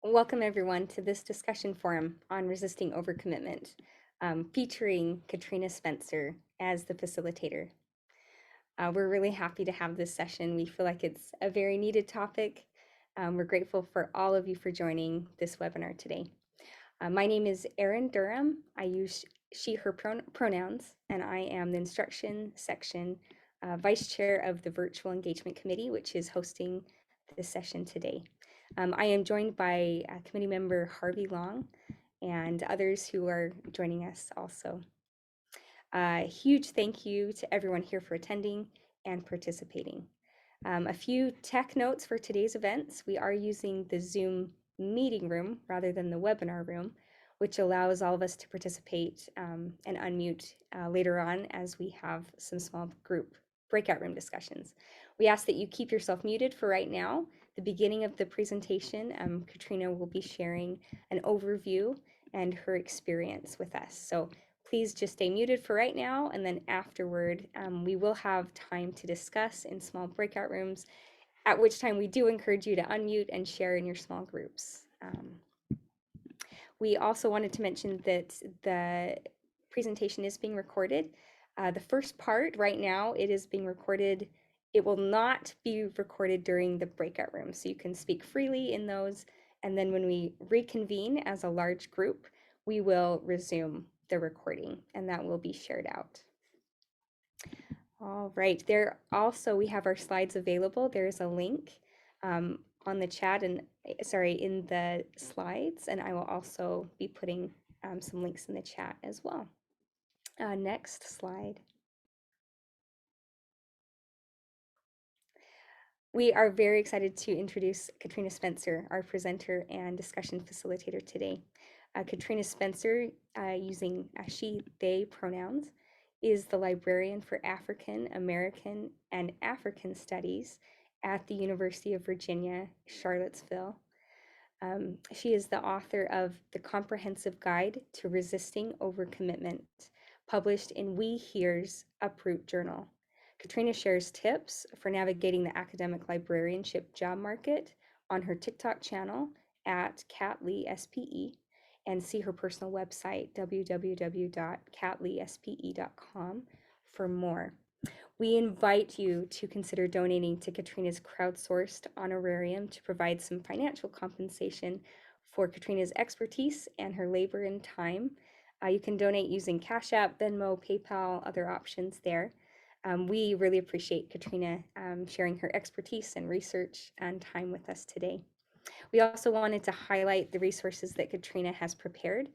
Welcome everyone to this discussion forum on resisting overcommitment, featuring Katrina Spencer as the facilitator. We're really happy to have this session. We feel like it's a very needed topic. We're grateful for all of you for joining this webinar today. My name is Erin Durham. I use she, her pronouns, and I am the instruction section vice chair of the Virtual Engagement Committee, which is hosting this session today. I am joined by committee member Harvey Long and others who are joining us also. Huge thank you to everyone here for attending and participating. A few tech notes for today's events. We are using the Zoom meeting room rather than the webinar room, which allows all of us to participate and unmute later on as we have some small group breakout room discussions. We ask that you keep yourself muted for right now. The beginning of the presentation, Katrina will be sharing an overview and her experience with us. So please just stay muted for right now, and then afterward, we will have time to discuss in small breakout rooms, at which time we do encourage you to unmute and share in your small groups. We also wanted to mention that the presentation is being recorded. The first part right now, it is being recorded. It will not be recorded during the breakout room, so you can speak freely in those. And then when we reconvene as a large group, we will resume the recording and that will be shared out. All right, there also we have our slides available. There's a link on the chat and in the slides, and I will also be putting some links in the chat as well. Next slide. We are very excited to introduce Katrina Spencer, our presenter and discussion facilitator today. Katrina Spencer, using she, they pronouns, is the librarian for African American and African Studies at the University of Virginia, Charlottesville. She is the author of The Comprehensive Guide to Resisting Overcommitment, published in We Here's Uproot Journal. Katrina shares tips for navigating the academic librarianship job market on her TikTok channel at CatLeeSPE, and see her personal website, www.catleespe.com, for more. We invite you to consider donating to Katrina's crowdsourced honorarium to provide some financial compensation for Katrina's expertise and her labor and time. You can donate using Cash App, Venmo, PayPal, other options there. We really appreciate Katrina sharing her expertise and research and time with us today. We also wanted to highlight the resources that Katrina has prepared.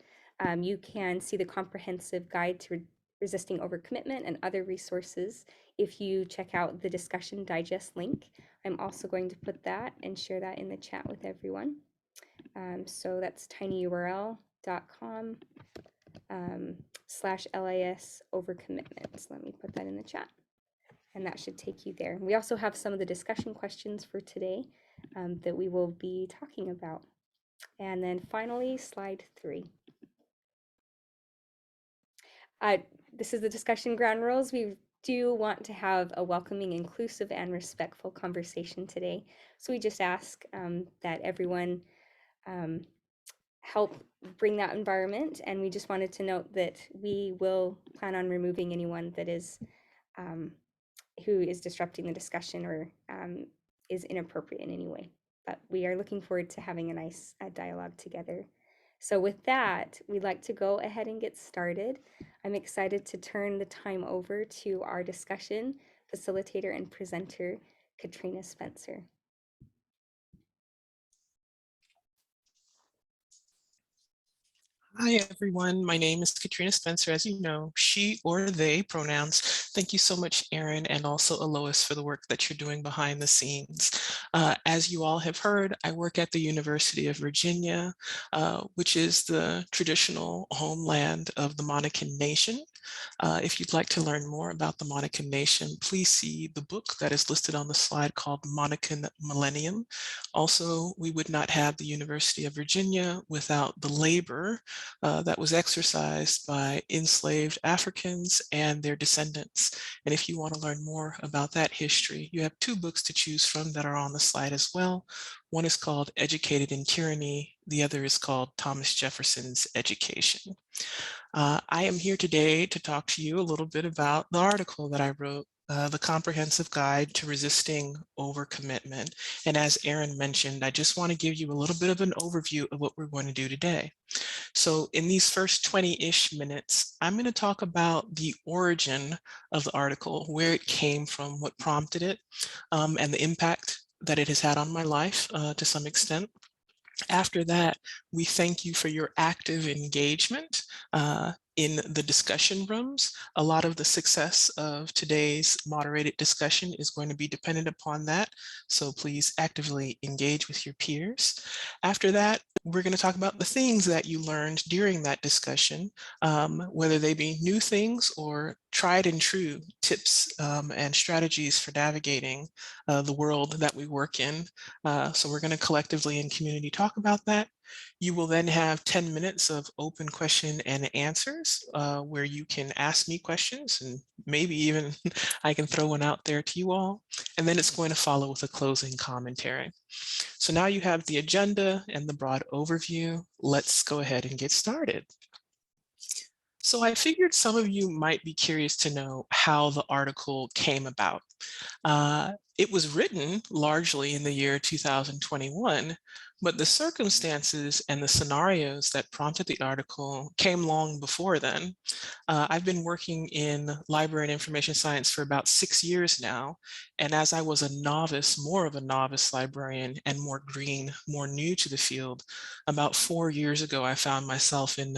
You can see the comprehensive guide to resisting overcommitment and other resources if you check out the discussion digest link. I'm also going to put that and share that in the chat with everyone. So that's tinyurl.com /LIS overcommitment. Let me put that in the chat. And that should take you there. We also have some of the discussion questions for today that we will be talking about. And then finally, slide 3. This is the discussion ground rules. We do want to have a welcoming, inclusive, and respectful conversation today. So we just ask that everyone help bring that environment. And we just wanted to note that we will plan on removing anyone that is who is disrupting the discussion or is inappropriate in any way. But we are looking forward to having a nice dialogue together. So with that, we'd like to go ahead and get started. I'm excited to turn the time over to our discussion facilitator and presenter, Katrina Spencer. Hi, everyone. My name is Katrina Spencer. As you know, she or they pronouns. Thank you so much, Erin, and also Alois for the work that you're doing behind the scenes. As you all have heard, I work at the University of Virginia, which is the traditional homeland of the Monacan Nation. If you'd like to learn more about the Monacan Nation, please see the book that is listed on the slide called Monacan Millennium. Also, we would not have the University of Virginia without the labor that was exercised by enslaved Africans and their descendants. And if you want to learn more about that history, you have two books to choose from that are on the slide as well. One is called Educated in Tyranny. The other is called Thomas Jefferson's Education. I am here today to talk to you a little bit about the article that I wrote, The Comprehensive Guide to Resisting Overcommitment. And as Erin mentioned, I just want to give you a little bit of an overview of what we're going to do today. So in these first 20-ish minutes, I'm going to talk about the origin of the article, where it came from, what prompted it, and the impact that it has had on my life to some extent. After that, we thank you for your active engagement in the discussion rooms. A lot of the success of today's moderated discussion is going to be dependent upon that. So please actively engage with your peers. After that, we're going to talk about the things that you learned during that discussion, whether they be new things or tried and true tips and strategies for navigating the world that we work in. So we're going to collectively in community talk about that. You will then have 10 minutes of open question and answers where you can ask me questions, and maybe even I can throw one out there to you all. And then it's going to follow with a closing commentary. So now you have the agenda and the broad overview. Let's go ahead and get started. So I figured some of you might be curious to know how the article came about. It was written largely in the year 2021, but the circumstances and the scenarios that prompted the article came long before then. I've been working in library and information science for about 6 years now, and as I was a novice, more of a novice librarian and more green, more new to the field, about 4 years ago, I found myself in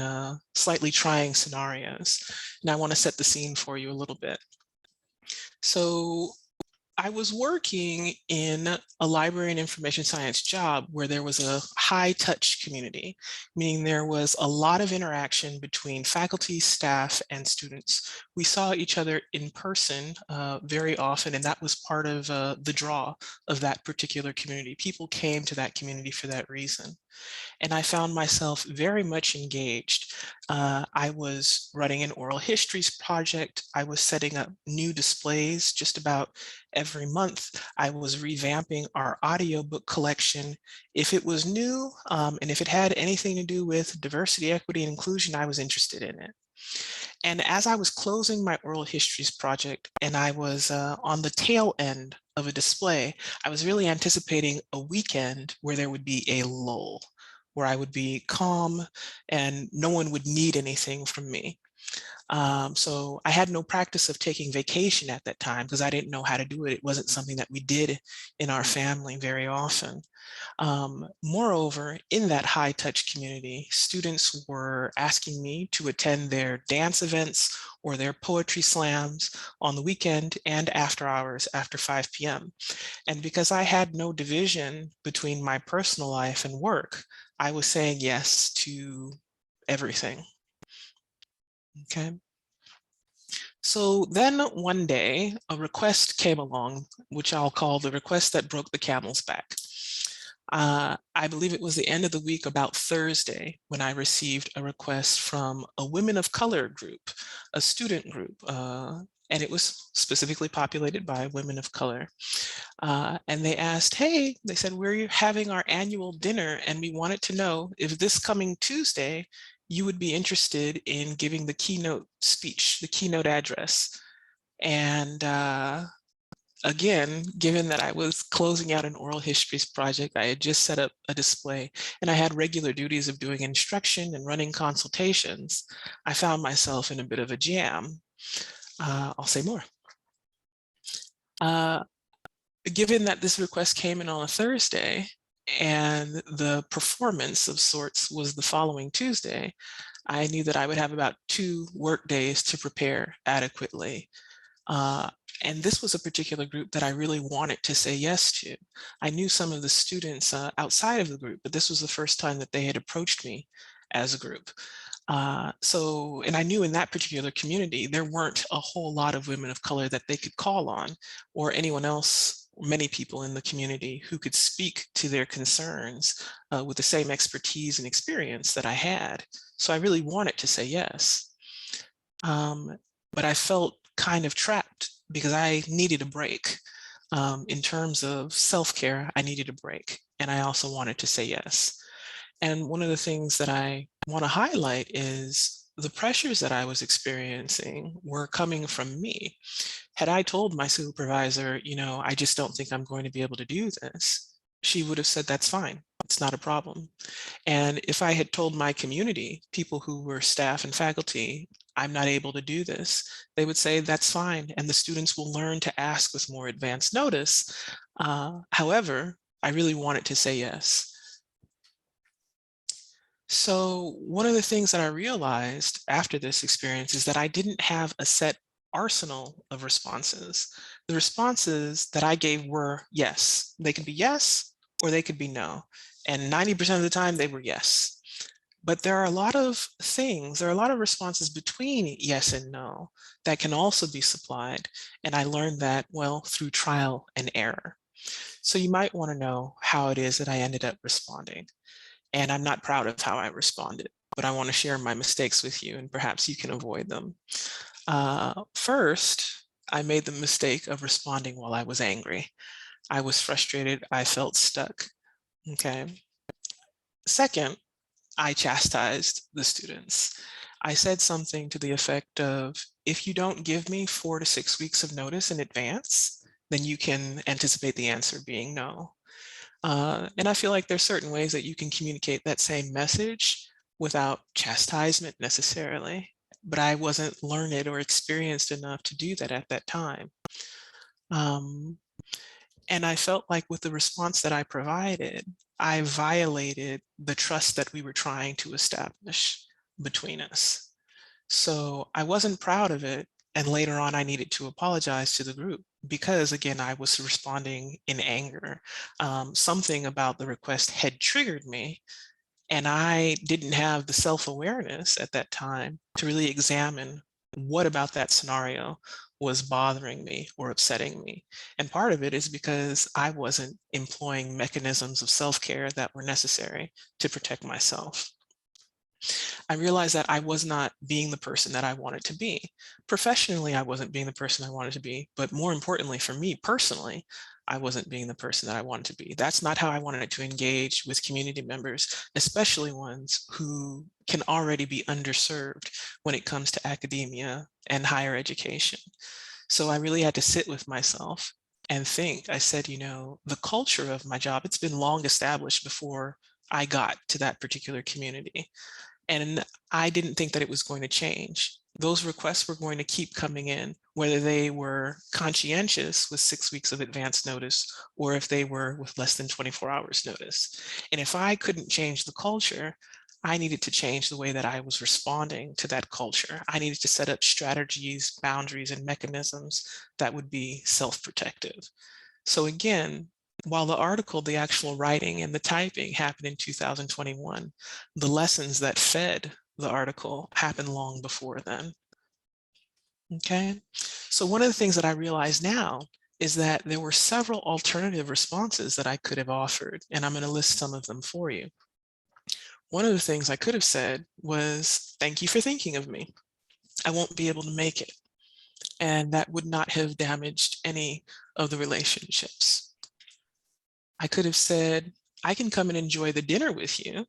slightly trying scenarios, and I want to set the scene for you a little bit. So I was working in a library and information science job where there was a high touch community, meaning there was a lot of interaction between faculty, staff, and students. We saw each other in person very often, and that was part of the draw of that particular community. People came to that community for that reason. And I found myself very much engaged. I was running an oral histories project. I was setting up new displays just about every month. I was revamping our audiobook collection. If it was new and if it had anything to do with diversity, equity, and inclusion, I was interested in it. And as I was closing my oral histories project and I was on the tail end of a display, I was really anticipating a weekend where there would be a lull, where I would be calm and no one would need anything from me. So I had no practice of taking vacation at that time because I didn't know how to do it. It wasn't something that we did in our family very often. Moreover, in that high touch community, students were asking me to attend their dance events or their poetry slams on the weekend and after hours after 5 p.m. And because I had no division between my personal life and work, I was saying yes to everything. Okay. So then one day, a request came along, which I'll call the request that broke the camel's back. I believe it was the end of the week, about Thursday, when I received a request from a women of color group, a student group, and it was specifically populated by women of color. And they asked, hey, they said, we're having our annual dinner and we wanted to know if this coming Tuesday, you would be interested in giving the keynote speech, the keynote address. And again, given that I was closing out an oral histories project, I had just set up a display and I had regular duties of doing instruction and running consultations, I found myself in a bit of a jam. I'll say more. Given that this request came in on a Thursday and the performance of sorts was the following Tuesday, I knew that I would have about 2 work days to prepare adequately. And this was a particular group that I really wanted to say yes to. I knew some of the students outside of the group, but this was the first time that they had approached me as a group. And I knew in that particular community, there weren't a whole lot of women of color that they could call on, or anyone else, many people in the community who could speak to their concerns with the same expertise and experience that I had. So I really wanted to say yes. Um, but I felt kind of trapped because I needed a break. In terms of self-care, I needed a break. And I also wanted to say yes. And one of the things that I want to highlight is the pressures that I was experiencing were coming from me. Had I told my supervisor, I just don't think I'm going to be able to do this, she would have said, that's fine. It's not a problem. And if I had told my community, people who were staff and faculty, I'm not able to do this, they would say, that's fine. And the students will learn to ask with more advanced notice. However, I really wanted to say yes. So one of the things that I realized after this experience is that I didn't have a set arsenal of responses. The responses that I gave were yes. They could be yes, or they could be no. And 90% of the time they were yes. But there are a lot of things, there are a lot of responses between yes and no that can also be supplied. And I learned that, well, through trial and error. So you might want to know how it is that I ended up responding. And I'm not proud of how I responded, but I want to share my mistakes with you and perhaps you can avoid them. First, I made the mistake of responding while I was angry. I was frustrated. I felt stuck. Okay. Second, I chastised the students. I said something to the effect of, if you don't give me 4 to 6 weeks of notice in advance, then you can anticipate the answer being no. And I feel like there's certain ways that you can communicate that same message without chastisement necessarily, but I wasn't learned or experienced enough to do that at that time. Um, and I felt like with the response that I provided, I violated the trust that we were trying to establish between us. So I wasn't proud of it. And later on, I needed to apologize to the group because, again, I was responding in anger. Something about the request had triggered me, and I didn't have the self-awareness at that time to really examine what about that scenario was bothering me or upsetting me. And part of it is because I wasn't employing mechanisms of self-care that were necessary to protect myself. I realized that I was not being the person that I wanted to be. Professionally, I wasn't being the person I wanted to be, but more importantly for me personally, I wasn't being the person that I wanted to be. That's not how I wanted to engage with community members, especially ones who can already be underserved when it comes to academia and higher education. So I really had to sit with myself and think. I said, the culture of my job, it's been long established before I got to that particular community. And I didn't think that it was going to change. Those requests were going to keep coming in, whether they were conscientious with 6 weeks of advance notice, or if they were with less than 24 hours notice. And if I couldn't change the culture, I needed to change the way that I was responding to that culture. I needed to set up strategies, boundaries, and mechanisms that would be self-protective. So again, while the article, the actual writing and the typing happened in 2021, the lessons that fed the article happened long before then. Okay. So one of the things that I realize now is that there were several alternative responses that I could have offered, and I'm going to list some of them for you. One of the things I could have said was, thank you for thinking of me. I won't be able to make it. And that would not have damaged any of the relationships. I could have said, I can come and enjoy the dinner with you,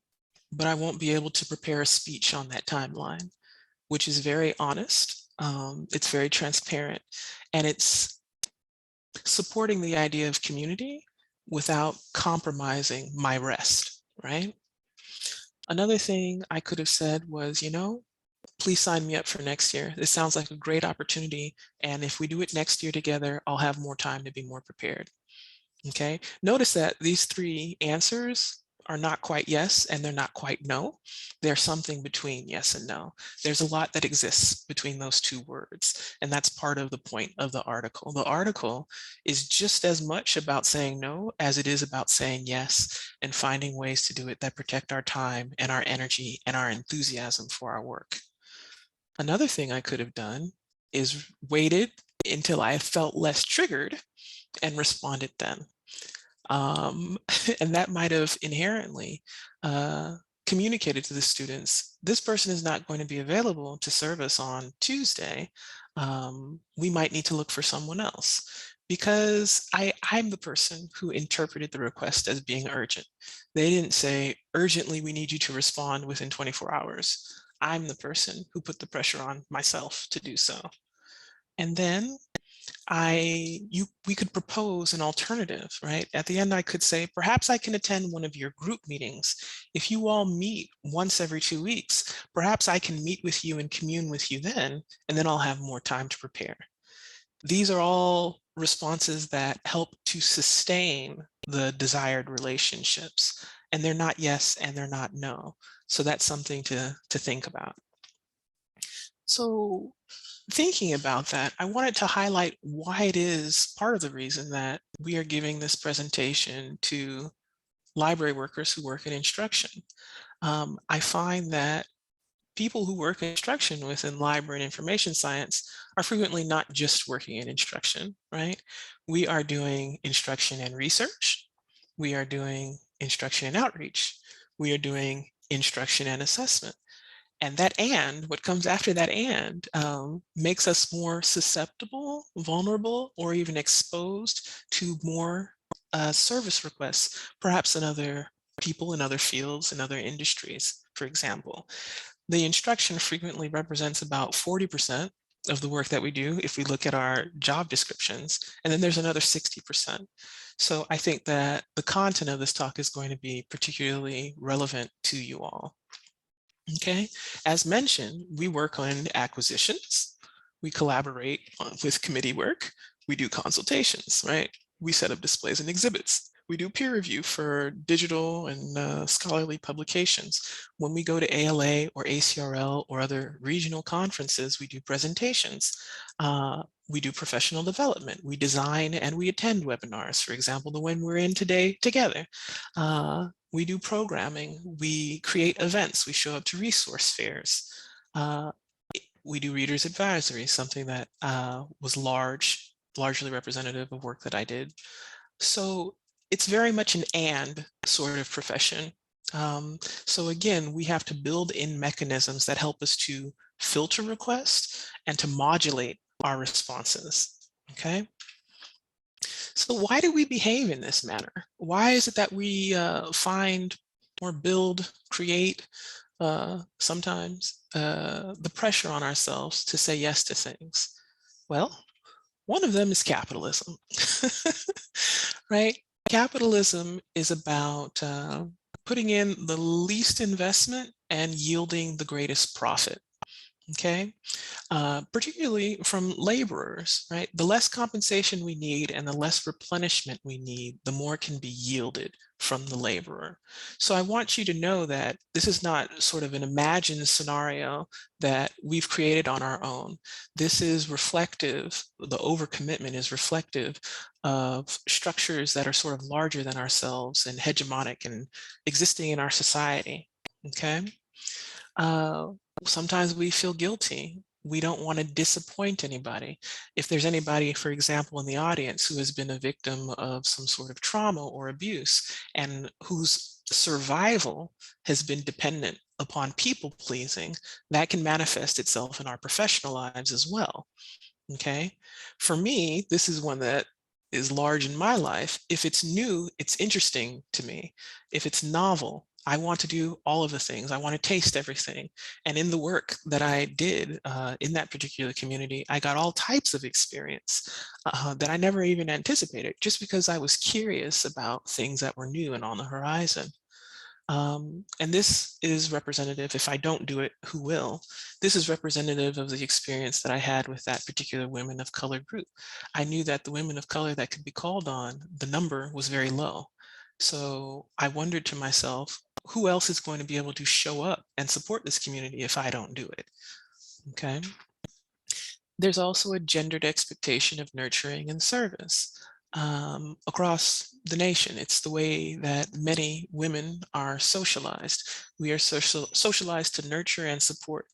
but I won't be able to prepare a speech on that timeline, which is very honest. It's very transparent, and it's supporting the idea of community without compromising my rest, right? Another thing I could have said was, please sign me up for next year. This sounds like a great opportunity. And if we do it next year together, I'll have more time to be more prepared. Okay. Notice that these 3 answers are not quite yes and they're not quite no. They're something between yes and no. There's a lot that exists between those two words, and that's part of the point of the article. The article is just as much about saying no as it is about saying yes and finding ways to do it that protect our time and our energy and our enthusiasm for our work. Another thing I could have done is waited until I felt less triggered and responded then. Um, and that might have inherently communicated to the students, this person is not going to be available to serve us on Tuesday. We might need to look for someone else, because I'm the person who interpreted the request as being urgent. They didn't say, urgently, we need you to respond within 24 hours. I'm the person who put the pressure on myself to do so. And then we could propose an alternative, right? At the end, I could say, perhaps I can attend one of your group meetings. If you all meet once every 2 weeks, perhaps I can meet with you and commune with you then, and then I'll have more time to prepare. These are all responses that help to sustain the desired relationships, and they're not yes and they're not no. So that's something to think about. So thinking about that, I wanted to highlight why it is part of the reason that we are giving this presentation to library workers who work in instruction. I find that people who work in instruction within library and information science are frequently not just working in instruction, right? We are doing instruction and research. We are doing instruction and outreach. We are doing instruction and assessment. And that and, what comes after that and, makes us more susceptible, vulnerable, or even exposed to more service requests, perhaps in other people in other fields, in other industries, for example. The instruction frequently represents about 40% of the work that we do if we look at our job descriptions, and then there's another 60%. So I think that the content of this talk is going to be particularly relevant to you all. Okay, as mentioned, we work on acquisitions, we collaborate with committee work, we do consultations, right? We set up displays and exhibits. We do peer review for digital and scholarly publications. When we go to ALA or ACRL or other regional conferences, we do presentations. We do professional development. We design and we attend webinars, for example, the one we're in today together. We do programming, we create events, we show up to resource fairs. We do readers advisory, something that was largely representative of work that I did. So it's very much an and sort of profession. So again, we have to build in mechanisms that help us to filter requests and to modulate our responses, okay? So why do we behave in this manner? Why is it that we find or build, create sometimes the pressure on ourselves to say yes to things? Well, one of them is capitalism, right? Capitalism is about putting in the least investment and yielding the greatest profit, okay? Particularly from laborers, right? The less compensation we need and the less replenishment we need, the more can be yielded from the laborer. So I want you to know that this is not sort of an imagined scenario that we've created on our own. This is reflective, the overcommitment is reflective of structures that are sort of larger than ourselves and hegemonic and existing in our society, okay? Sometimes we feel guilty. We don't want to disappoint anybody. If there's anybody, for example, in the audience who has been a victim of some sort of trauma or abuse and whose survival has been dependent upon people pleasing, that can manifest itself in our professional lives as well. Okay. For me, this is one that is large in my life. If it's new, it's interesting to me. If it's novel, I want to do all of the things. I want to taste everything. And in the work that I did in that particular community, I got all types of experience that I never even anticipated, just because I was curious about things that were new and on the horizon. And this is representative, if I don't do it, who will? This is representative of the experience that I had with that particular women of color group. I knew that the women of color that could be called on, the number was very low. So I wondered to myself, who else is going to be able to show up and support this community if I don't do it? Okay. There's also a gendered expectation of nurturing and service across the nation. It's the way that many women are socialized. We are socialized to nurture and support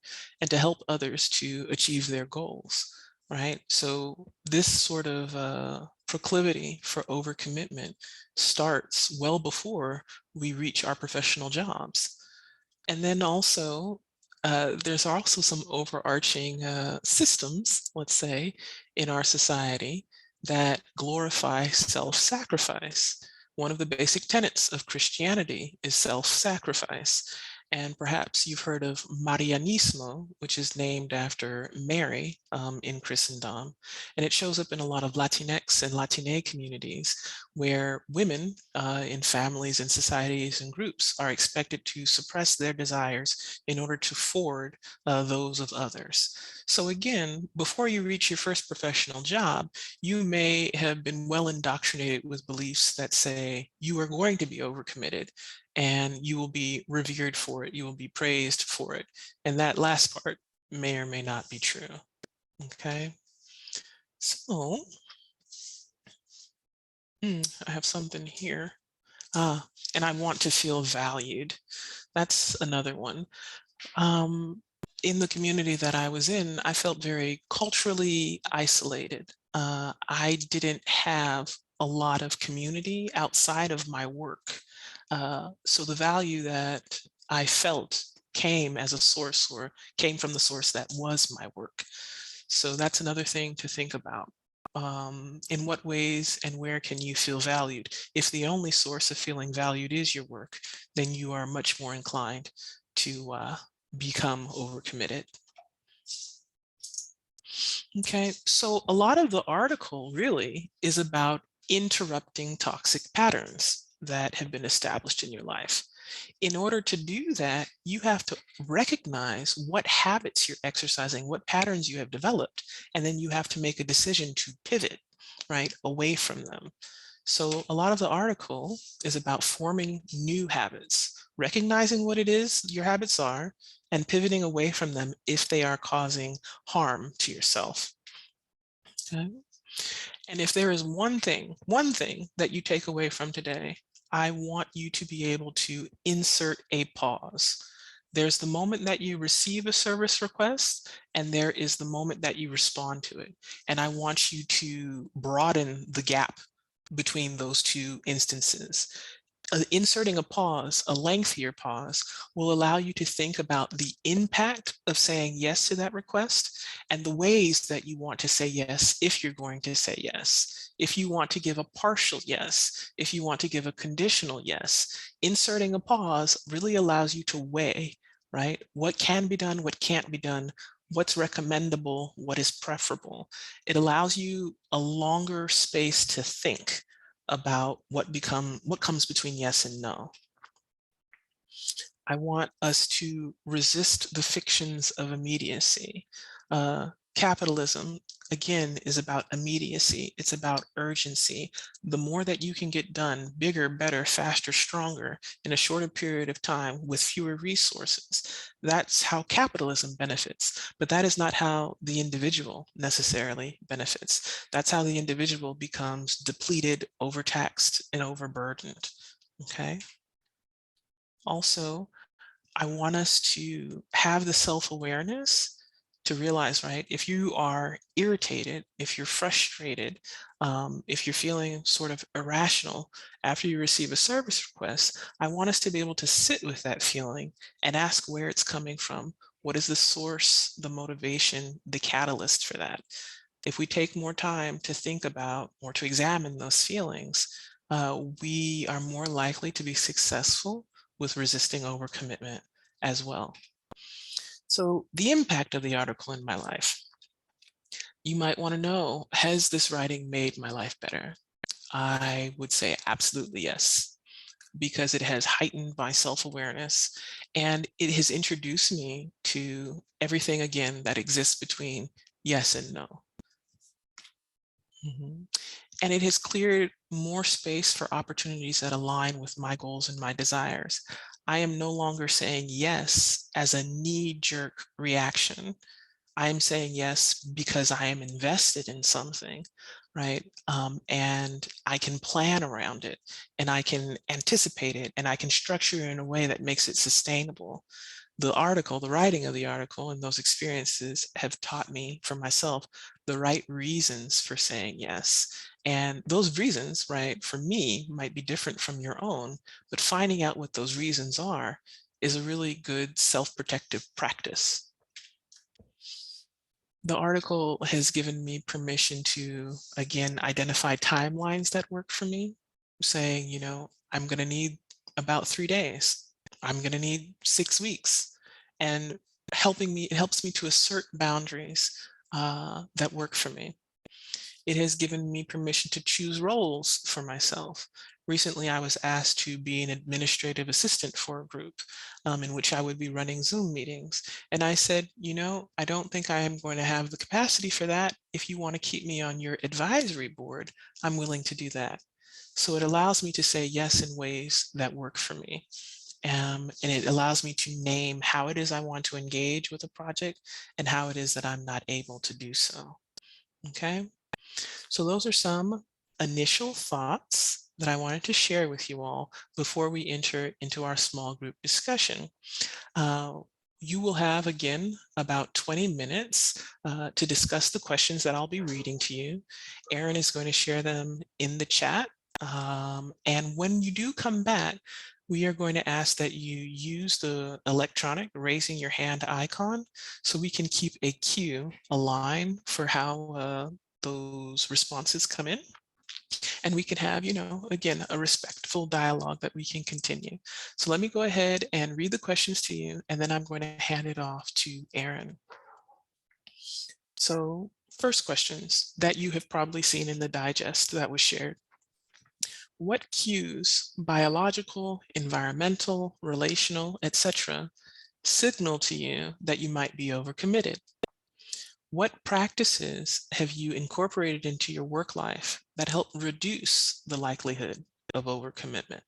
and to help others to achieve their goals, right? So this sort of proclivity for overcommitment starts well before we reach our professional jobs. And then also, there's also some overarching systems, let's say, in our society that glorify self-sacrifice. One of the basic tenets of Christianity is self-sacrifice. And perhaps you've heard of Marianismo, which is named after Mary in Christendom. And it shows up in a lot of Latinx and Latine communities where women in families and societies and groups are expected to suppress their desires in order to forward those of others. So again, before you reach your first professional job, you may have been well indoctrinated with beliefs that say you are going to be overcommitted and you will be revered for it, you will be praised for it. And that last part may or may not be true. Okay. So I have something here. And I want to feel valued. That's another one. Um, in the community that I was in, I felt very culturally isolated. I didn't have a lot of community outside of my work. So the value that I felt came as a source or came from the source that was my work. So that's another thing to think about. In what ways and where can you feel valued? If the only source of feeling valued is your work, then you are much more inclined to become overcommitted. Okay, so a lot of the article really is about interrupting toxic patterns that have been established in your life. In order to do that, you have to recognize what habits you're exercising, what patterns you have developed, and then you have to make a decision to pivot, right, away from them. So a lot of the article is about forming new habits, recognizing what it is your habits are, and pivoting away from them if they are causing harm to yourself. Okay? And if there is one thing that you take away from today, I want you to be able to insert a pause. There's the moment that you receive a service request, and there is the moment that you respond to it. And I want you to broaden the gap between those two instances. Inserting a pause, a lengthier pause, will allow you to think about the impact of saying yes to that request and the ways that you want to say yes if you're going to say yes. If you want to give a partial yes, if you want to give a conditional yes, inserting a pause really allows you to weigh, right? What can be done, what can't be done, what's recommendable, what is preferable. It allows you a longer space to think about what comes between yes and no. I want us to resist the fictions of immediacy. Capitalism, again, is about immediacy. It's about urgency. The more that you can get done, bigger, better, faster, stronger, in a shorter period of time with fewer resources, that's how capitalism benefits. But that is not how the individual necessarily benefits. That's how the individual becomes depleted, overtaxed, and overburdened. Okay? Also, I want us to have the self-awareness to realize, right, if you are irritated, if you're frustrated, if you're feeling sort of irrational after you receive a service request, I want us to be able to sit with that feeling and ask where it's coming from. What is the source, the motivation, the catalyst for that? If we take more time to think about or to examine those feelings, we are more likely to be successful with resisting overcommitment as well. So the impact of the article in my life, you might want to know, has this writing made my life better? I would say absolutely yes, because it has heightened my self-awareness and it has introduced me to everything again that exists between yes and no. Mhm. and it has cleared more space for opportunities that align with my goals and my desires. I am no longer saying yes as a knee-jerk reaction. I am saying yes because I am invested in something, right? And I can plan around it, and I can anticipate it, and I can structure it in a way that makes it sustainable. The writing of the article and those experiences have taught me for myself the right reasons for saying yes. And those reasons, right, for me might be different from your own, but finding out what those reasons are is a really good self-protective practice. The article has given me permission to, again, identify timelines that work for me, saying, I'm going to need about 3 days. I'm going to need 6 weeks. And it helps me to assert boundaries that work for me. It has given me permission to choose roles for myself. Recently, I was asked to be an administrative assistant for a group in which I would be running Zoom meetings. And I said, I don't think I am going to have the capacity for that. If you want to keep me on your advisory board, I'm willing to do that. So it allows me to say yes in ways that work for me. And it allows me to name how it is I want to engage with a project and how it is that I'm not able to do so. Okay. So those are some initial thoughts that I wanted to share with you all before we enter into our small group discussion. Uh, you will have, again, about 20 minutes to discuss the questions that I'll be reading to you. Erin is going to share them in the chat. And when you do come back, we are going to ask that you use the electronic raising your hand icon so we can keep a queue, a line for how those responses come in. And we can have, again, a respectful dialogue that we can continue. So let me go ahead and read the questions to you, and then I'm going to hand it off to Erin. So first questions that you have probably seen in the digest that was shared. What cues, biological, environmental, relational, etc., signal to you that you might be overcommitted? What practices have you incorporated into your work life that help reduce the likelihood of overcommitment?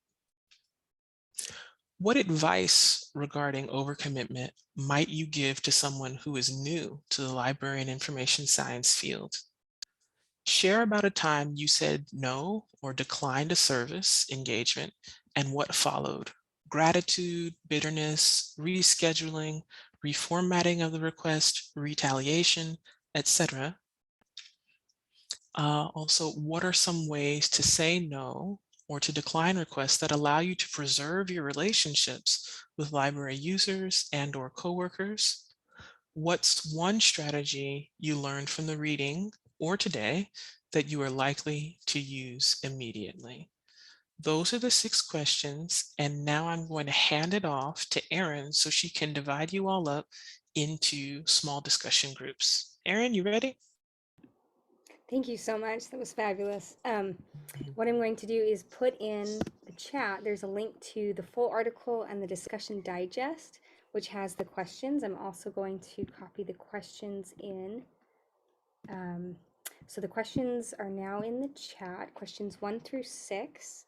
What advice regarding overcommitment might you give to someone who is new to the library and information science field? Share about a time you said no or declined a service engagement and what followed. Gratitude, bitterness, rescheduling, reformatting of the request, retaliation, etc. Also, what are some ways to say no or to decline requests that allow you to preserve your relationships with library users and/or coworkers? What's one strategy you learned from the reading or today that you are likely to use immediately? Those are the 6 questions, and now I'm going to hand it off to Erin so she can divide you all up into small discussion groups. Erin, you ready? Thank you so much. That was fabulous. What I'm going to do is put in the chat, there's a link to the full article and the discussion digest, which has the questions. I'm also going to copy the questions in. So the questions are now in the chat, questions 1 through 6.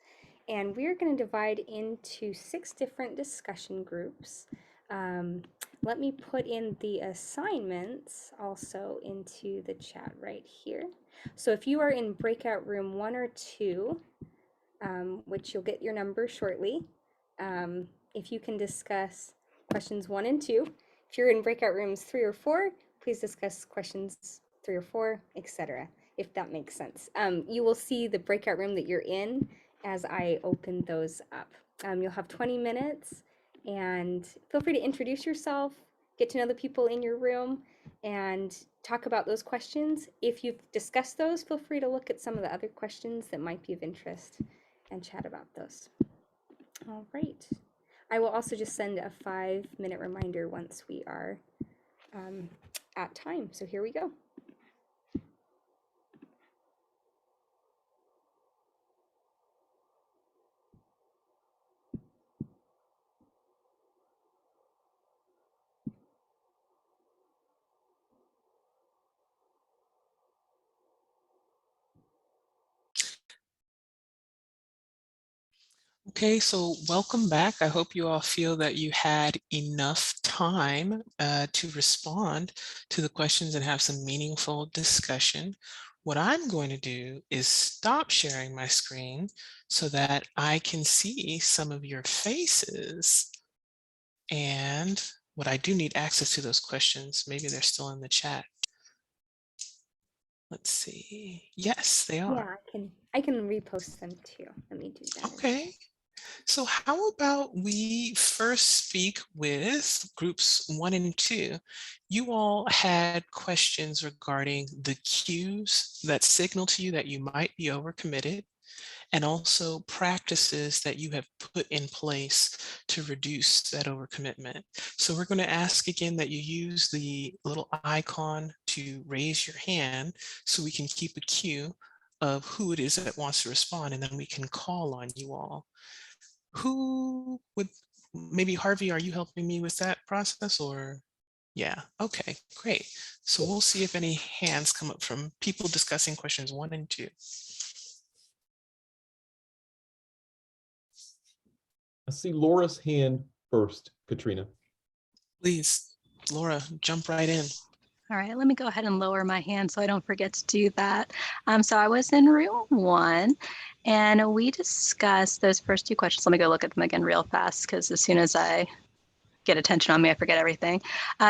And we're going to divide into 6 different discussion groups. Let me put in the assignments also into the chat right here. So if you are in breakout room 1 or 2, which you'll get your number shortly, if you can discuss questions 1 and 2. If you're in breakout rooms 3 or 4, please discuss questions 3 or 4, etc., if that makes sense. You will see the breakout room that you're in as I open those up. You'll have 20 minutes, and feel free to introduce yourself, get to know the people in your room, and talk about those questions. If you've discussed those, feel free to look at some of the other questions that might be of interest and chat about those. All right. I will also just send a 5-minute reminder once we are at time. So here we go. Okay, so welcome back. I hope you all feel that you had enough time to respond to the questions and have some meaningful discussion. What I'm going to do is stop sharing my screen so that I can see some of your faces. And what I do need access to those questions, maybe they're still in the chat. Let's see. Yes, they Yeah, are. I can repost them too. Let me do that as well. Okay. So how about we first speak with groups 1 and 2? You all had questions regarding the cues that signal to you that you might be overcommitted, and also practices that you have put in place to reduce that overcommitment. So we're going to ask again that you use the little icon to raise your hand so we can keep a queue of who it is that wants to respond, and then we can call on you all. Who would, maybe Harvey, are you helping me with that process or? Yeah, okay, great. So we'll see if any hands come up from people discussing questions 1 and 2. I see Laura's hand first, Katrina. Please, Laura, jump right in. All right, let me go ahead and lower my hand so I don't forget to do that. So I was in room 1 and we discussed those first 2 questions. Let me go look at them again real fast because as soon as I get attention on me, I forget everything.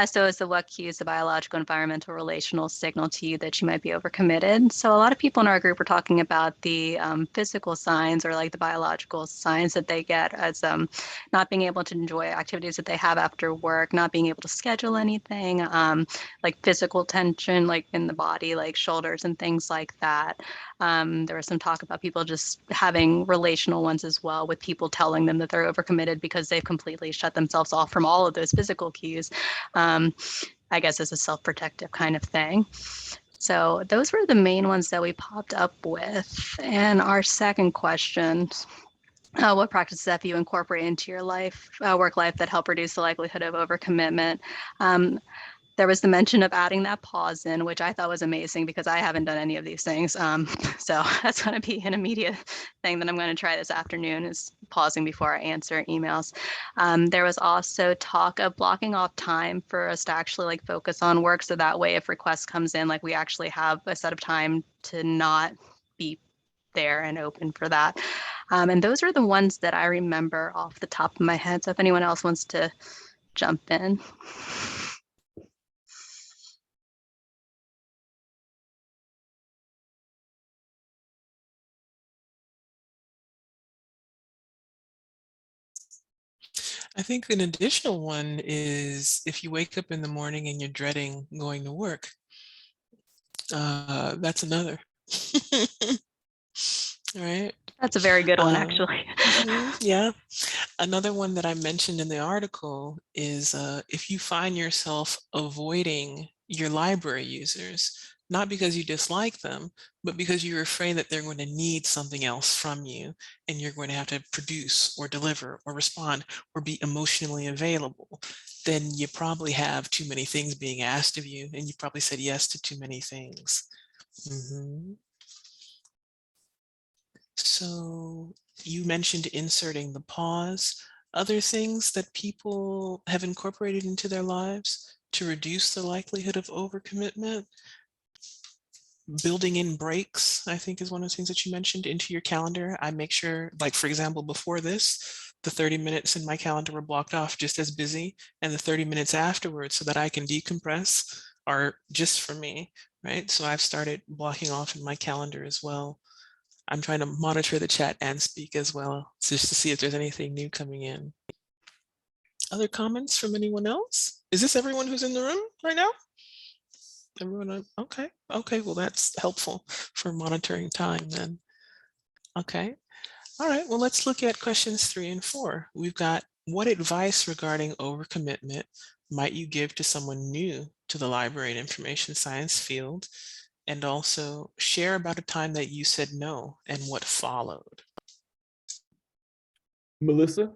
So it's the what cues the biological, environmental, relational signal to you that you might be overcommitted. So a lot of people in our group were talking about the physical signs or like the biological signs that they get as not being able to enjoy activities that they have after work, not being able to schedule anything, like physical tension, like in the body, like shoulders and things like that. There was some talk about people just having relational ones as well, with people telling them that they're overcommitted because they've completely shut themselves off from all of those physical cues, I guess as a self-protective kind of thing. So those were the main ones that we popped up with. And our second question, what practices have you incorporated into your life, work life that help reduce the likelihood of overcommitment? There was the mention of adding that pause in, which I thought was amazing because I haven't done any of these things. So that's going to be an immediate thing that I'm going to try this afternoon, is pausing before I answer emails. There was also talk of blocking off time for us to actually like focus on work. So that way, if requests comes in, like we actually have a set of time to not be there and open for that. And those are the ones that I remember off the top of my head. So if anyone else wants to jump in. I think an additional one is if you wake up in the morning and you're dreading going to work, that's another. All right. That's a very good one, actually. Yeah. Another one that I mentioned in the article is if you find yourself avoiding your library users, not because you dislike them, but because you're afraid that they're going to need something else from you and you're going to have to produce or deliver or respond or be emotionally available, then you probably have too many things being asked of you and you probably said yes to too many things. So you mentioned inserting the pause. Other things that people have incorporated into their lives to reduce the likelihood of overcommitment. Building in breaks, I think, is one of the things that you mentioned into your calendar. I make sure, like, for example, before this, the 30 minutes in my calendar were blocked off just as busy, and the 30 minutes afterwards so that I can decompress are just for me, right? So I've started blocking off in my calendar as well. I'm trying to monitor the chat and speak as well, just to see if there's anything new coming in. Other comments from anyone else? Is this everyone who's in the room right now? Everyone, okay. Okay, well, that's helpful for monitoring time then. Okay. All right, well, let's look at questions 3 and 4. We've got, what advice regarding overcommitment might you give to someone new to the library and information science field? And also share about a time that you said no and what followed. Melissa?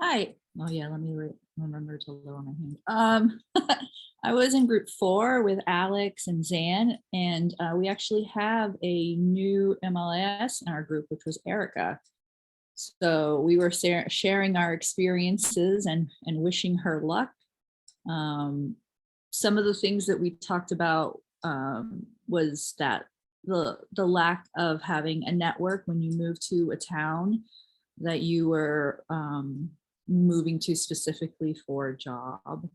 Hi. Oh yeah, let me remember to lower my hand. I was in group 4 with Alex and Zan, and we actually have a new MLS in our group, which was Erica. So we were sharing our experiences and wishing her luck. Some of the things that we talked about was that the lack of having a network when you move to a town that you were moving to specifically for a job.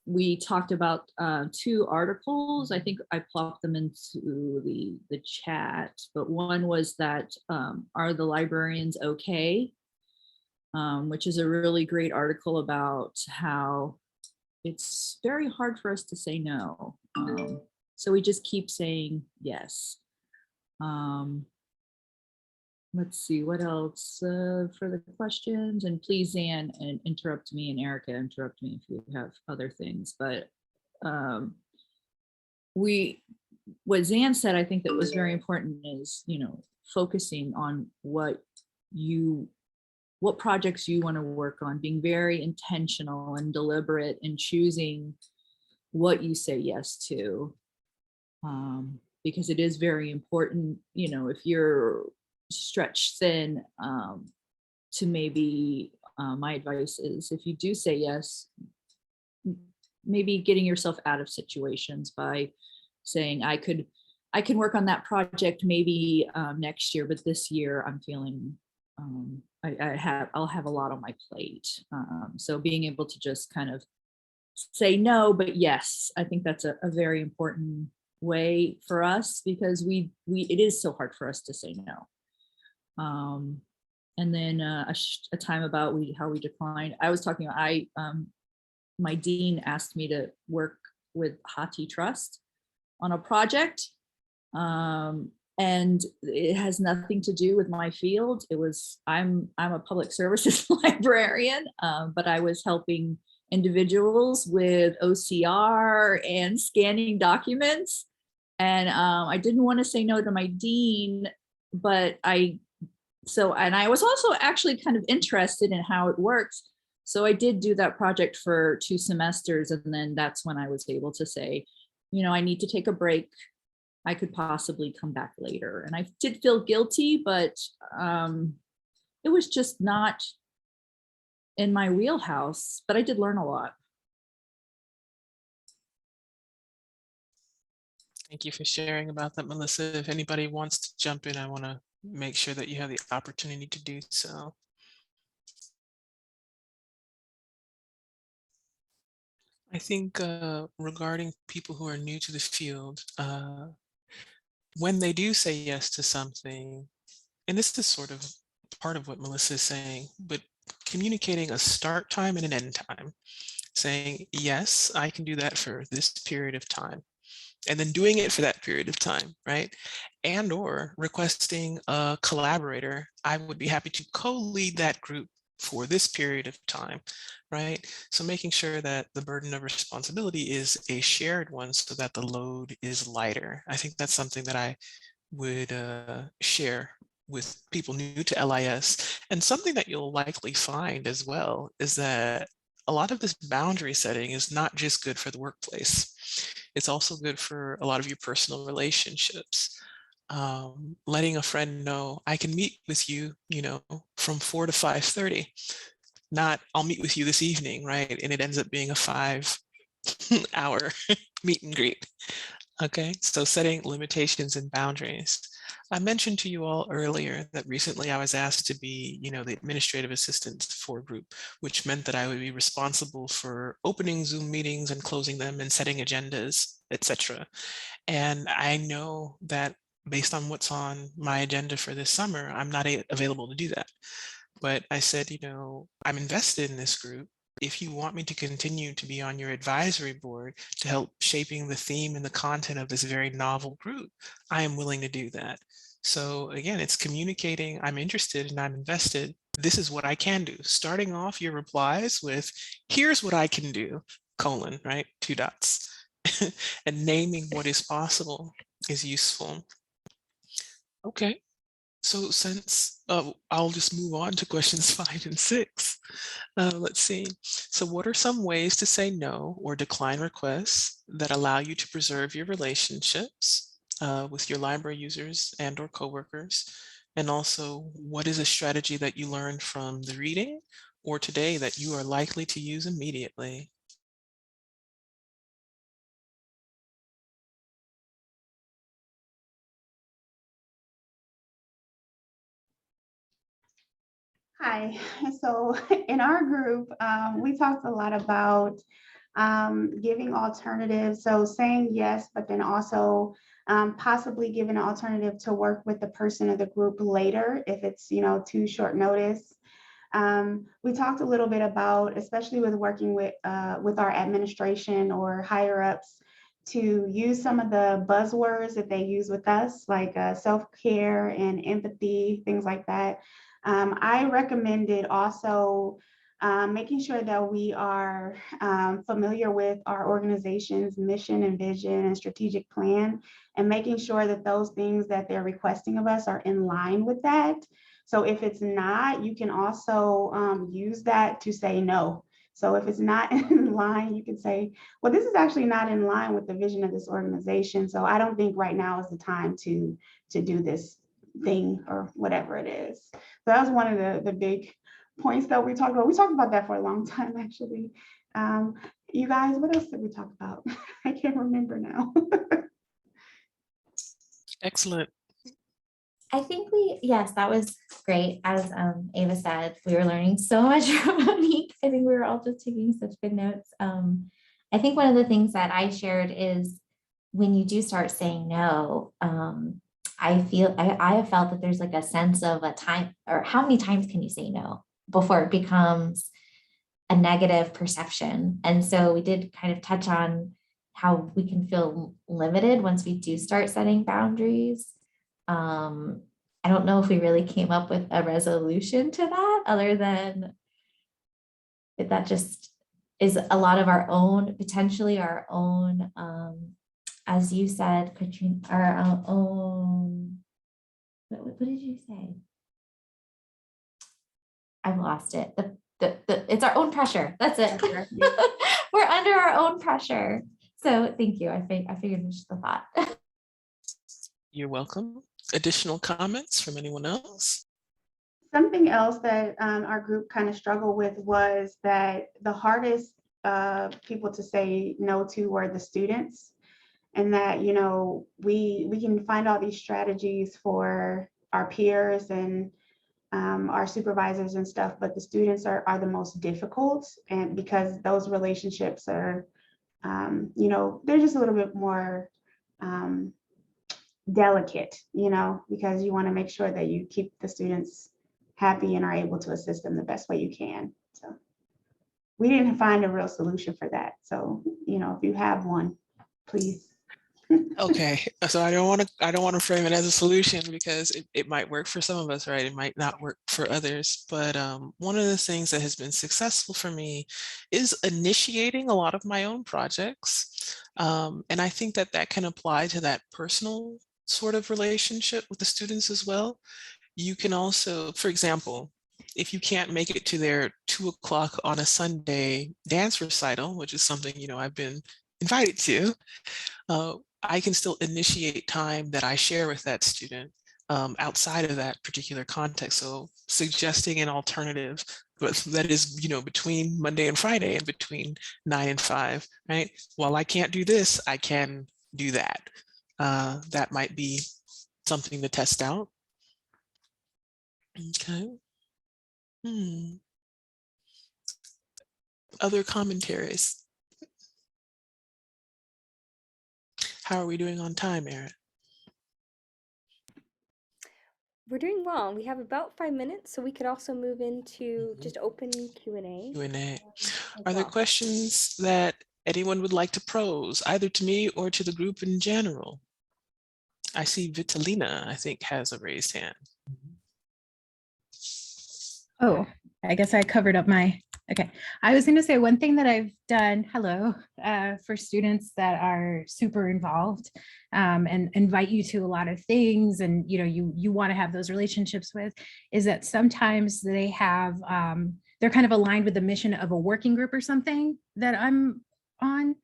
We talked about 2 articles. I think I plopped them into the chat, but one was that are the librarians okay? Which is a really great article about how it's very hard for us to say no. So we just keep saying yes. Let's see what else for the questions, and please, Zan, and interrupt me, and Erica, interrupt me if you have other things. But what Zan said, I think that was very important is, focusing on what projects you want to work on, being very intentional and deliberate in choosing what you say yes to, because it is very important, if you're stretched thin, to maybe my advice is, if you do say yes, maybe getting yourself out of situations by saying, I can work on that project maybe next year, but this year I'm feeling I'll have a lot on my plate. So being able to just kind of say no, but yes, I think that's a very important way for us, because it is so hard for us to say no. And then a time about how we declined. I was talking about, my dean asked me to work with Hati Trust on a project. And it has nothing to do with my field. I'm a public services librarian, but I was helping individuals with OCR and scanning documents. And I didn't want to say no to my dean, but I was also actually kind of interested in how it works. So I did do that project for 2 semesters. And then that's when I was able to say, I need to take a break. I could possibly come back later. And I did feel guilty, but it was just not in my wheelhouse, but I did learn a lot. Thank you for sharing about that, Melissa. If anybody wants to jump in, I want to make sure that you have the opportunity to do so. I think regarding people who are new to the field, when they do say yes to something, and this is sort of part of what Melissa is saying, but communicating a start time and an end time, saying, yes, I can do that for this period of time, and then doing it for that period of time, right? And or requesting a collaborator, I would be happy to co-lead that group for this period of time, right? So making sure that the burden of responsibility is a shared one so that the load is lighter. I think that's something that I would share with people new to LIS. And something that you'll likely find as well is that a lot of this boundary setting is not just good for the workplace. It's also good for a lot of your personal relationships. Letting a friend know, I can meet with you, from 4 to 5:30, not I'll meet with you this evening, right? And it ends up being a 5-hour meet and greet. Okay, so setting limitations and boundaries. I mentioned to you all earlier that recently I was asked to be, the administrative assistant for a group, which meant that I would be responsible for opening Zoom meetings and closing them and setting agendas, etc. And I know that based on what's on my agenda for this summer, I'm not available to do that. But I said, I'm invested in this group. If you want me to continue to be on your advisory board to help shaping the theme and the content of this very novel group, I am willing to do that. So again, it's communicating, I'm interested and I'm invested. This is what I can do. Starting off your replies with, here's what I can do, : right? 2 dots. And naming what is possible is useful. Okay. So since I'll just move on to questions 5 and 6. Let's see. So what are some ways to say no or decline requests that allow you to preserve your relationships with your library users and or coworkers? And also, what is a strategy that you learned from the reading or today that you are likely to use immediately? Hi. So in our group, we talked a lot about giving alternatives. So saying yes, but then also possibly giving an alternative to work with the person or the group later if it's, too short notice. We talked a little bit about, especially with working with our administration or higher ups, to use some of the buzzwords that they use with us, like self-care and empathy, things like that. I recommended also making sure that we are familiar with our organization's mission and vision and strategic plan, and making sure that those things that they're requesting of us are in line with that. So if it's not, you can also use that to say no. So if it's not in line, you can say, well, this is actually not in line with the vision of this organization. So I don't think right now is the time to do this thing or whatever it is. So that was one of the big points that we talked about. We talked about that for a long time, actually. You guys, what else did we talk about? I can't remember now. Excellent. I think yes, that was great. As Ava said, we were learning so much from Monique. I think we were all just taking such good notes. I think one of the things that I shared is when you do start saying no, I have felt that there's like a sense of a time, or how many times can you say no before it becomes a negative perception. And so we did kind of touch on how we can feel limited once we do start setting boundaries. I don't know if we really came up with a resolution to that, other than that just is a lot of our own, potentially our own, as you said, Katrina, our own, what did you say? I've lost it. It's our own pressure. That's it. We're under our own pressure. So thank you. I figured the thought. You're welcome. Additional comments from anyone else? Something else that our group kind of struggled with was that the hardest people to say no to were the students. And that, we can find all these strategies for our peers and our supervisors and stuff, but the students are the most difficult, and because those relationships are, they're just a little bit more delicate, because you want to make sure that you keep the students happy and are able to assist them the best way you can. So we didn't find a real solution for that. So, if you have one, please. Okay, so I don't want to frame it as a solution, because it might work for some of us, right? It might not work for others. But one of the things that has been successful for me is initiating a lot of my own projects. And I think that can apply to that personal sort of relationship with the students as well. You can also, for example, if you can't make it to their 2 o'clock on a Sunday dance recital, which is something, I've been invited to, I can still initiate time that I share with that student outside of that particular context. So suggesting an alternative, but that is, between Monday and Friday and between 9 and 5, right? While I can't do this, I can do that. That might be something to test out. Okay. Other commentaries? How are we doing on time, Erin? We're doing well. We have about 5 minutes, so we could also move into just open Q&A. Q&A. Are there questions that anyone would like to pose, either to me or to the group in general? I see Vitalina, I think, has a raised hand. Oh, I guess I covered up my, okay. I was going to say one thing that I've done, for students that are super involved and invite you to a lot of things, and you want to have those relationships with, is that sometimes they have they're kind of aligned with the mission of a working group or something that I'm on.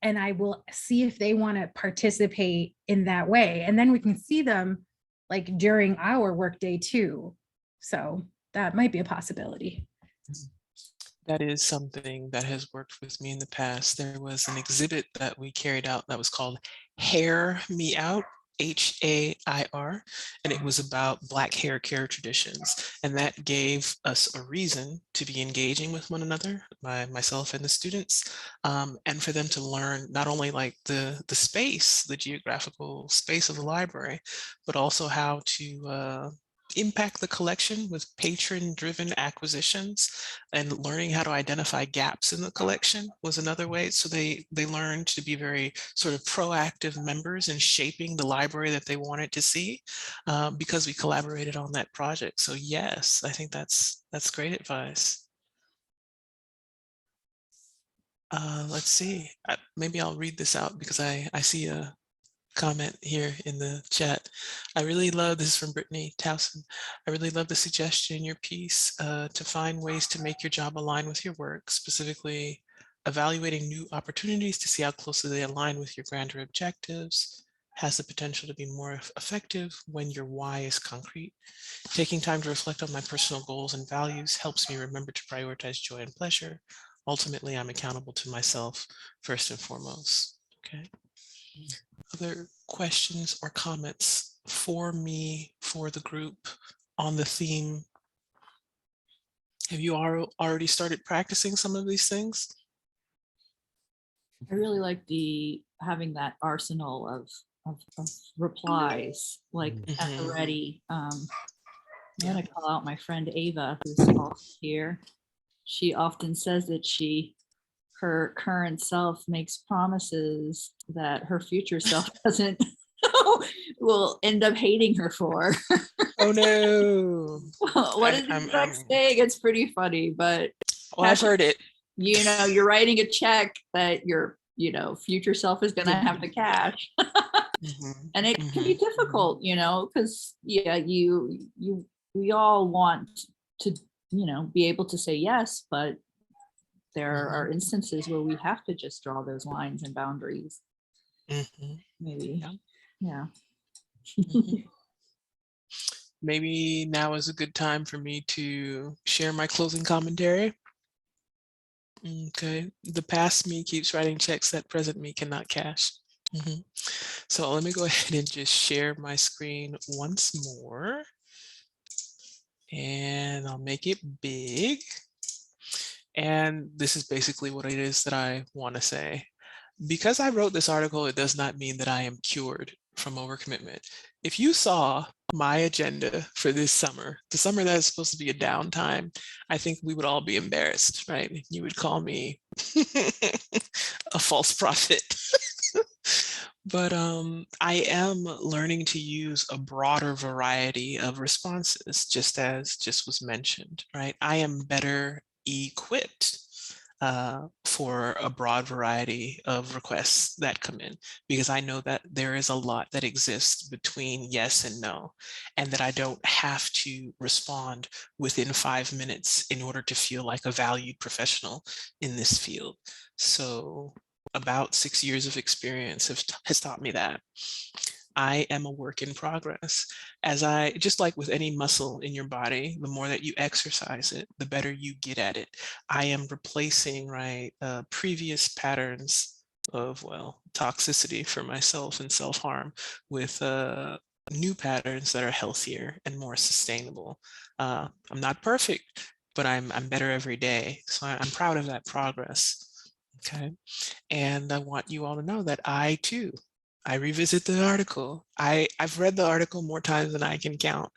And I will see if they want to participate in that way. And then we can see them like during our workday too. So that might be a possibility. That is something that has worked with me in the past. There was an exhibit that we carried out that was called Hair Me Out, HAIR, and it was about Black hair care traditions. And that gave us a reason to be engaging with one another, myself and the students, and for them to learn not only like the space, the geographical space of the library, but also how to impact the collection with patron-driven acquisitions, and learning how to identify gaps in the collection was another way. So they learned to be very sort of proactive members in shaping the library that they wanted to see, because we collaborated on that project. So yes, I think that's great advice. Let's see, maybe I'll read this out because I see a comment here in the chat. I really love, this is from Brittany Towson. I really love the suggestion in your piece to find ways to make your job align with your work, specifically evaluating new opportunities to see how closely they align with your grander objectives, has the potential to be more effective when your why is concrete. Taking time to reflect on my personal goals and values helps me remember to prioritize joy and pleasure. Ultimately, I'm accountable to myself first and foremost. Okay. Other questions or comments for me, for the group on the theme? Have you already started practicing some of these things? I really like having that arsenal of replies, like at the ready. I'm gonna call out my friend Ava, who's also here. She often says that her current self makes promises that her future self doesn't will end up hating her for. Oh no. What is the exact saying? It's pretty funny, but well, I've heard it. You know, you're writing a check that your future self is gonna have to cash. And it can be difficult, because we all want to, be able to say yes, but there are instances where we have to just draw those lines and boundaries. Maybe. Yeah. Maybe now is a good time for me to share my closing commentary. Okay. The past me keeps writing checks that present me cannot cash. So let me go ahead and just share my screen once more. And I'll make it big. And this is basically what it is that I want to say. Because I wrote this article, it does not mean that I am cured from overcommitment. If you saw my agenda for this summer, the summer that is supposed to be a downtime, I think we would all be embarrassed, right? You would call me a false prophet. But I am learning to use a broader variety of responses, just was mentioned, right? I am better equipped for a broad variety of requests that come in, because I know that there is a lot that exists between yes and no, and that I don't have to respond within 5 minutes in order to feel like a valued professional in this field. So about 6 years of experience has taught me that. I am a work in progress. Just like with any muscle in your body, the more that you exercise it, the better you get at it. I am replacing previous patterns of, toxicity for myself and self-harm with new patterns that are healthier and more sustainable. I'm not perfect, but I'm better every day. So I'm proud of that progress. Okay. And I want you all to know that I too, I revisit the article. I've read the article more times than I can count.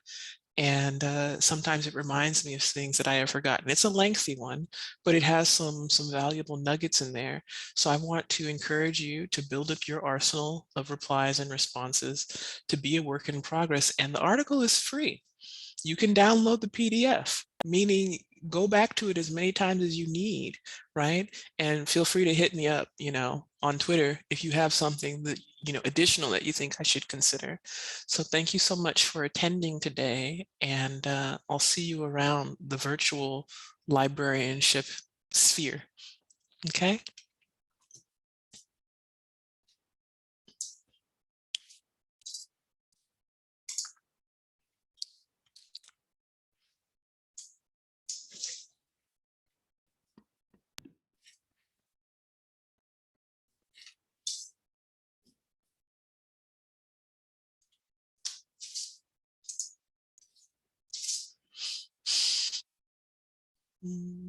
And sometimes it reminds me of things that I have forgotten. It's a lengthy one, but it has some valuable nuggets in there. So I want to encourage you to build up your arsenal of replies and responses, to be a work in progress. And the article is free. You can download the PDF, meaning go back to it as many times as you need, right? And feel free to hit me up, on Twitter if you have something that additional that you think I should consider. So thank you so much for attending today, and I'll see you around the virtual librarianship sphere. Okay. Mm.